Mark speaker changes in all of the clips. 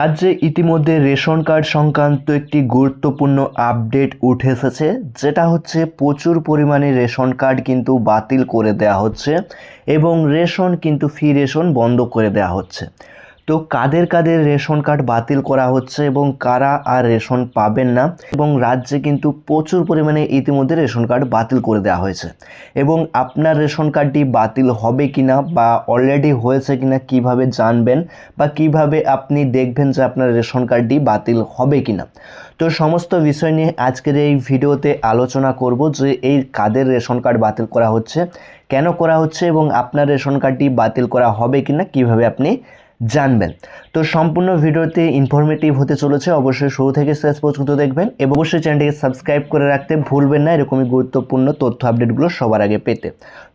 Speaker 1: রাজ্যে ইতিমধ্যে ration card সংক্রান্ত একটি গুরুত্বপূর্ণ আপডেট উঠে এসেছে, যেটা হচ্ছে প্রচুর পরিমাণে রেশন কার্ড কিন্তু বাতিল করে দেওয়া হচ্ছে এবং রেশন কিন্তু ফ্রি রেশন বন্ধ করে দেওয়া হচ্ছে। তো কাদের কাদের রেশন কার্ড বাতিল করা হচ্ছে এবং কারা আর রেশন পাবেন না, এবং রাজ্যে কিন্তু প্রচুর পরিমাণে ইতিমধ্যে রেশন কার্ড বাতিল করে দেওয়া হয়েছে এবং আপনার রেশন কার্ডটি বাতিল হবে কিনা বা অলরেডি হয়েছে কিনা কিভাবে জানবেন বা কিভাবে আপনি দেখবেন যে আপনার রেশন কার্ডটি বাতিল হবে কিনা। তো সমস্ত বিষয় নিয়ে আজকের এই ভিডিওতে আলোচনা করব যে এই কাদের রেশন কার্ড বাতিল করা হচ্ছে, কেন করা হচ্ছে এবং আপনার রেশন কার্ডটি বাতিল করা হবে কিনা কিভাবে আপনি জানবেন। তো সম্পূর্ণ ভিডিওতে ইনফরমেটিভ হতে চলেছে, অবশ্যই শুরু থেকে শেষ পর্যন্ত দেখবেন এবং অবশ্যই চ্যানেলটিকে সাবস্ক্রাইব করে রাখতে ভুলবেন না এরকমই গুরুত্বপূর্ণ তথ্য আপডেটগুলো সবার আগে পেতে।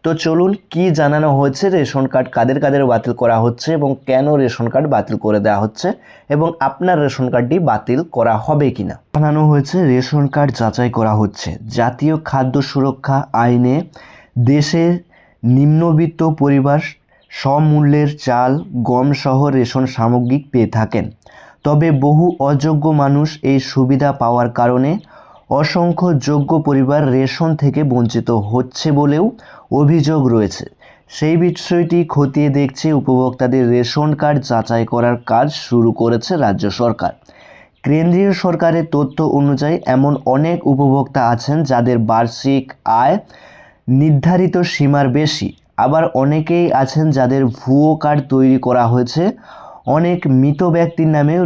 Speaker 1: তো চলুন কি জানানো হয়েছে, রেশন কার্ড কাদের কাদের বাতিল করা হচ্ছে এবং কেন রেশন কার্ড বাতিল করে দেওয়া হচ্ছে এবং আপনার রেশন কার্ডটি বাতিল করা হবে কিনা। জানানো হয়েছে রেশন কার্ড যাচাই করা হচ্ছে। জাতীয় খাদ্য সুরক্ষা আইনে দেশের নিম্নবিত্ত পরিবার সমমূল্যের চাল, গম সহ রেশন সামগ্রী পেয়ে থাকেন। তবে বহু অযোগ্য মানুষ এই সুবিধা পাওয়ার কারণে অসংখ্য যোগ্য পরিবার রেশন থেকে বঞ্চিত হচ্ছে বলেও অভিযোগ রয়েছে। সেই বিষয়টি খতিয়ে দেখছে উপভোক্তাদের রেশন কার্ড যাচাই করার কাজ শুরু করেছে রাজ্য সরকার। কেন্দ্রীয় সরকারের তথ্য অনুযায়ী এমন অনেক উপভোক্তা আছেন যাদের বার্ষিক আয় নির্ধারিত সীমার বেশি, আবার অনেকেই আছেন যাদের ভুয়ো কার্ড তৈরি করা হয়েছে। অনেক মৃত ব্যক্তির নামেও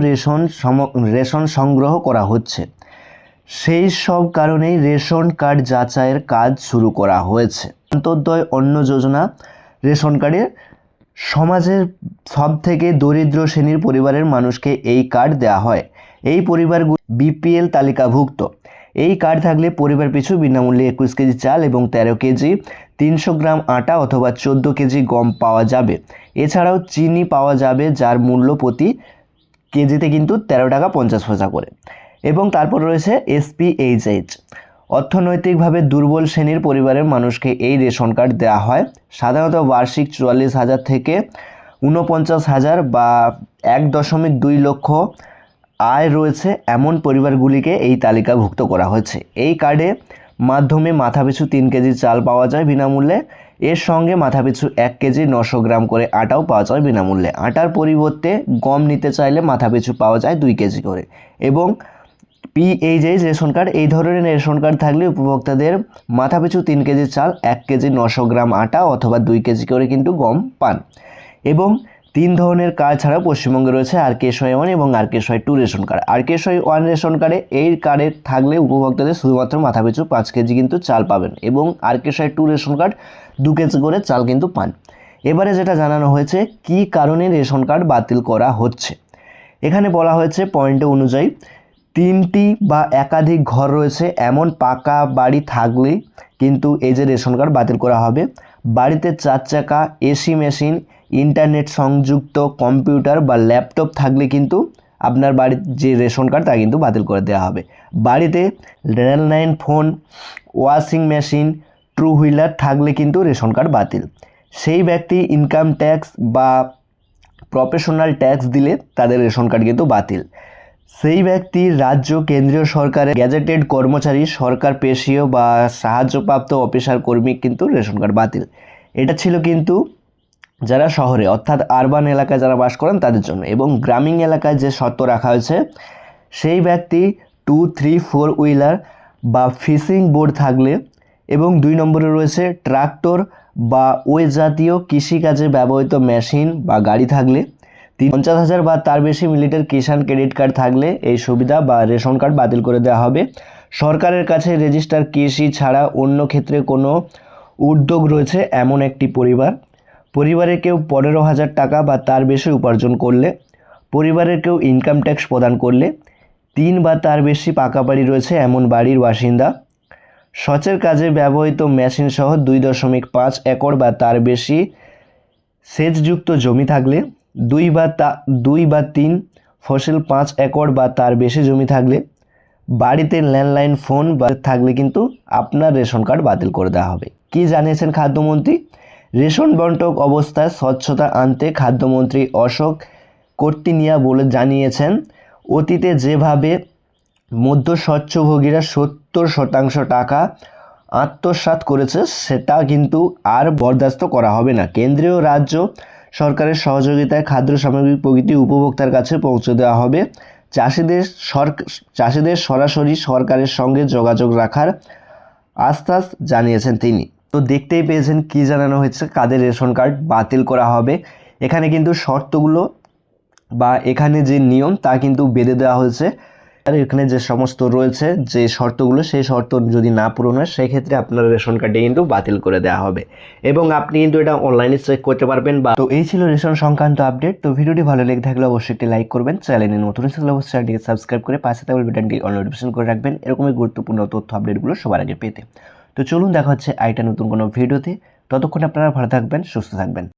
Speaker 1: রেশন সংগ্রহ করা হচ্ছে। সেই সব কারণেই রেশন কার্ড যাচাইয়ের কাজ শুরু করা হয়েছে। অন্তর্দয় অন্ন যোজনা রেশন কার্ডে সমাজের সব থেকে দরিদ্র শ্রেণীর পরিবারের মানুষকে এই কার্ড দেওয়া হয়। এই পরিবারগুলি বিপিএল তালিকাভুক্ত। এই কার্ড থাকলে পরিবার পিছু বিনামূল্যে 21 কেজি চাল এবং 13 কেজি 300 গ্রাম আটা অথবা 14 কেজি গম পাওয়া যাবে। এছাড়াও চিনি পাওয়া যাবে, যার মূল্য প্রতি কেজিতে কিন্তু 13 টাকা 50 পয়সা করে। এবং তারপর রয়েছে SPHH। অর্থনৈতিকভাবে দুর্বল শ্রেণীর পরিবারের মানুষকে এই রেশন কার্ড দেওয়া হয়। সাধারণত বার্ষিক 44,000 থেকে 49,000 বা 1.2 লক্ষ আয় রয়েছে এমন পরিবারগুলিকে এই তালিকাভুক্ত করা হয়েছে। এই কার্ডের মাধ্যমে মাথাপিছু 3 কেজি চাল পাওয়া যায় বিনামূল্যে। এর সঙ্গে মাথাপিছু 1 কেজি 900 গ্রাম করে আটাও পাওয়া যায় বিনামূল্যে। আটার পরিবর্তে গম নিতে চাইলে মাথাপিছু পাওয়া যায় 2 কেজি করে। এবং PHH রেশন কার্ড, এই ধরনের রেশন কার্ড থাকলে উপভোক্তাদের মাথাপিছু 3 কেজি চাল, 1 কেজি 900 গ্রাম আটা অথবা 2 কেজি করে কিন্তু গম পান। এবং 3 ধরনের কার্ড ছাড়াও পশ্চিমবঙ্গে রয়েছে RKSY 1 এবং RKSY 2 ration card. RKSY 1 ration কার্ডে এই কার্ডে থাকলে উপভোক্তাদের শুধুমাত্র মাথাপিছু 5 কেজি কিন্তু চাল পাবেন এবং RKSY 2 রেশন কার্ড 2 কেজি করে চাল কিন্তু পান। এবারে যেটা জানানো হয়েছে কি কারণে রেশন কার্ড বাতিল করা হচ্ছে, এখানে বলা হয়েছে পয়েন্ট অনুযায়ী 3টি বা একাধিক ঘর রয়েছে এমন পাকা বাড়ি থাকলে কিন্তু এই যে রেশন কার্ড বাতিল করা হবে। বাড়িতে 4 চাকা, এসি মেশিন, ইন্টারনেট সংযুক্ত কম্পিউটার বা ল্যাপটপ থাকলে কিন্তু আপনার বাড়ির যে রেশন কার্ড তা কিন্তু বাতিল করে দেওয়া হবে। বাড়িতে landline phone, washing machine, two wheeler থাকলে কিন্তু রেশন কার্ড বাতিল। সেই ব্যক্তি ইনকাম ট্যাক্স বা প্রফেশনাল ট্যাক্স দিলে তাদের রেশন কার্ড কিন্তু বাতিল। সেই ব্যক্তি রাজ্য কেন্দ্রীয় সরকারের গ্যাজেটেড কর্মচারী, সরকার পেশীয় বা সাহায্যপ্রাপ্ত অফিসার কর্মী কিন্তু রেশন কার্ড বাতিল। এটা ছিল কিন্তু যারা শহরে অর্থাৎ আরবান এলাকায় যারা বাস করেন তাদের জন্য। এবং গ্রামীণ এলাকায় যে শর্ত রাখা হয়েছে, সেই ব্যক্তি 2, 3, 4 হুইলার বা ফিশিং বোট থাকলে এবং 2 নম্বরে রয়েছে ট্রাক্টর বা ওই জাতীয় কৃষিকাজে ব্যবহৃত মেশিন বা গাড়ি থাকলে, 50,000 বা তার বেশি মিলিটার কিষাণ ক্রেডিট কার্ড থাকলে এই সুবিধা বা রেশন কার্ড বাতিল করে দেওয়া হবে। সরকারের কাছে রেজিস্টার কৃষি ছাড়া অন্য ক্ষেত্রে কোনো উদ্যোগ রয়েছে এমন একটি পরিবারের কেউ 15,000 টাকা বা তার বেশি উপার্জন করলে, পরিবারের কেউ ইনকাম ট্যাক্স প্রদান করলে, 3 বা তার বেশি পাকা বাড়ি রয়েছে এমন বাড়ির বাসিন্দা, সেচের কাজে ব্যবহৃত মেশিন সহ 2.5 একর বা তার বেশি সেচযুক্ত জমি থাকলে, 2 বা 3 ফসল 5 একর বা তার বেশি জমি থাকলে, বাড়িতে ল্যান্ডলাইন ফোন বা থাকলে কিন্তু আপনার রেশন কার্ড বাতিল করে দেওয়া হবে। কি জানিয়েছেন খাদ্যমন্ত্রী? রেশন বন্টন অবস্থায় স্বচ্ছতা আনতে খাদ্যমন্ত্রী অশোক কর্তিনিয়া বলে জানিয়েছেন, অতীতে যেভাবে মধ্য স্বচ্ছভোগীরা 70% টাকা আত্মসাৎ করেছে সেটা কিন্তু আর বরদাস্ত করা হবে না। কেন্দ্রীয় রাজ্য সরকারের সহযোগিতায় খাদ্য সামগ্রী প্রভৃতি উপভোক্তার কাছে পৌঁছে দেওয়া হবে। চাষিদের সরাসরি সরকারের সঙ্গে যোগাযোগ রাখার আশ্বাস জানিয়েছেন তিনি। তো দেখতেই পেয়েছেন কি জানানো হয়েছে, কাদের রেশন কার্ড বাতিল করা হবে। এখানে কিন্তু শর্তগুলো বা এখানে যে নিয়ম তা কিন্তু বেঁধে দেওয়া হয়েছে। আর এখানে যে সমস্ত রয়েছে যে শর্তগুলো, সেই শর্ত যদি না পূরণ হয় সেক্ষেত্রে আপনার রেশন কার্ডে কিন্তু বাতিল করে দেওয়া হবে এবং আপনি কিন্তু এটা অনলাইনে চেক করতে পারবেন। তো এই ছিল রেশন সংক্রান্ত আপডেট। তো ভিডিওটি ভালো লেগে থাকলে অবশ্যই একটি লাইক করবেন, চ্যানেলে নতুন থাকলে অবশ্যই চ্যানেলটিকে সাবস্ক্রাইব করে পাশে থাকা বাটনটি অল নোটিফিকেশন করে রাখবেন এরকমই গুরুত্বপূর্ণ তথ্য আপডেটগুলো সবার আগে পেতে। তো চলুন দেখা হচ্ছে আরেকটা নতুন কোনো ভিডিওতে। ততক্ষণ আপনারা ভালো থাকবেন, সুস্থ থাকবেন।